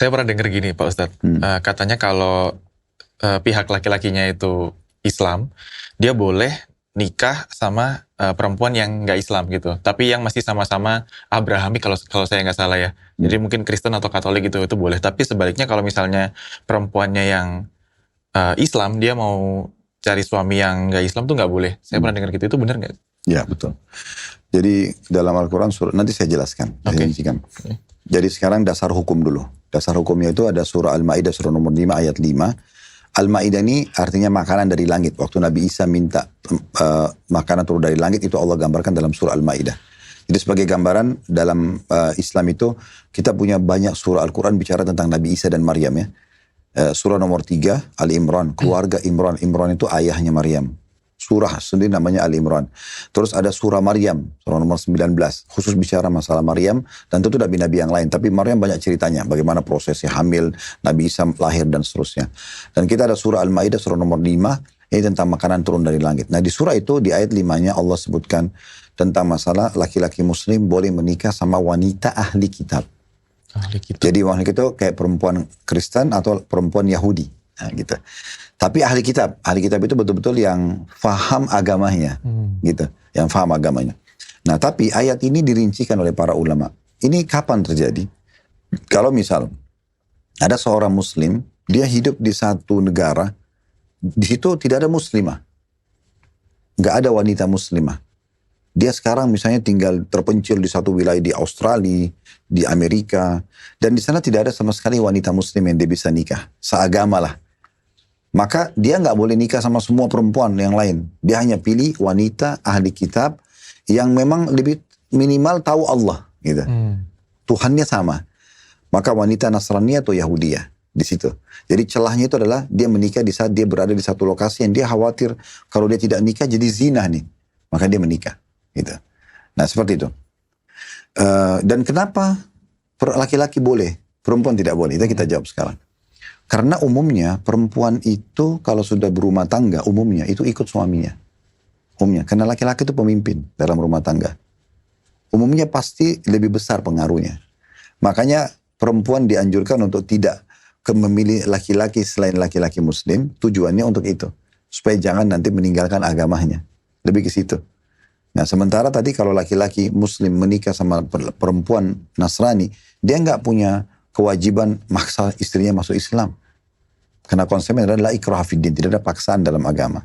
Saya pernah dengar gini Pak Ustadz, katanya kalau pihak laki-lakinya itu Islam, dia boleh nikah sama perempuan yang nggak Islam gitu. Tapi yang masih sama-sama Abrahami kalau saya nggak salah ya. Jadi mungkin Kristen atau Katolik gitu itu boleh. Tapi sebaliknya kalau misalnya perempuannya yang Islam, dia mau cari suami yang nggak Islam tuh nggak boleh. Saya pernah dengar gitu, itu benar nggak? Ya betul. Jadi dalam Al-Quran, nanti saya jelaskan. Jadi sekarang dasar hukum dulu. Dasar hukumnya itu ada surah Al-Ma'idah, surah nomor 5 ayat 5. Al-Ma'idah ini artinya makanan dari langit. Waktu Nabi Isa minta makanan turun dari langit, itu Allah gambarkan dalam surah Al-Ma'idah. Jadi sebagai gambaran dalam Islam itu, kita punya banyak surah Al-Quran bicara tentang Nabi Isa dan Maryam ya. Surah nomor 3, Al-Imran, keluarga Imran. Imran itu ayahnya Maryam. Surah sendiri namanya Al-Imran. Terus ada surah Maryam, surah nomor 19. Khusus bicara masalah Maryam, dan tentu nabi-nabi yang lain. Tapi Maryam banyak ceritanya, bagaimana prosesnya hamil, Nabi Isa lahir dan seterusnya. Dan kita ada surah Al-Ma'idah, surah nomor 5, ini tentang makanan turun dari langit. Nah di surah itu, di ayat 5-nya Allah sebutkan tentang masalah laki-laki muslim boleh menikah sama wanita ahli kitab. Jadi wanita itu kayak perempuan Kristen atau perempuan Yahudi. Nah, gitu. Tapi ahli kitab itu betul-betul yang faham agamanya, gitu, yang faham agamanya. Nah, tapi ayat ini dirincikan oleh para ulama. Ini kapan terjadi? Kalau misal ada seorang Muslim, dia hidup di satu negara, di situ tidak ada muslimah, nggak ada wanita muslimah. Dia sekarang misalnya tinggal terpencil di satu wilayah di Australia, di Amerika, dan di sana tidak ada sama sekali wanita muslim yang dia bisa nikah, seagama lah. Maka dia nggak boleh nikah sama semua perempuan yang lain. Dia hanya pilih wanita ahli kitab yang memang lebih minimal tahu Allah, gitu. Tuhannya sama. Maka wanita Nasrani atau Yahudiyah di situ. Jadi celahnya itu adalah dia menikah di saat dia berada di satu lokasi yang dia khawatir kalau dia tidak nikah jadi zina nih. Maka dia menikah, gitu. Nah seperti itu. Dan kenapa laki-laki boleh, perempuan tidak boleh? Itu kita jawab sekarang. Karena umumnya perempuan itu kalau sudah berumah tangga, umumnya itu ikut suaminya. Umumnya, karena laki-laki itu pemimpin dalam rumah tangga. Umumnya pasti lebih besar pengaruhnya. Makanya perempuan dianjurkan untuk tidak memilih laki-laki selain laki-laki muslim, tujuannya untuk itu. Supaya jangan nanti meninggalkan agamanya. Lebih ke situ. Nah sementara tadi kalau laki-laki muslim menikah sama perempuan Nasrani, dia nggak punya kewajiban maksa istrinya masuk Islam. Karena konsepnya adalah la ikraha fid din, tidak ada paksaan dalam agama.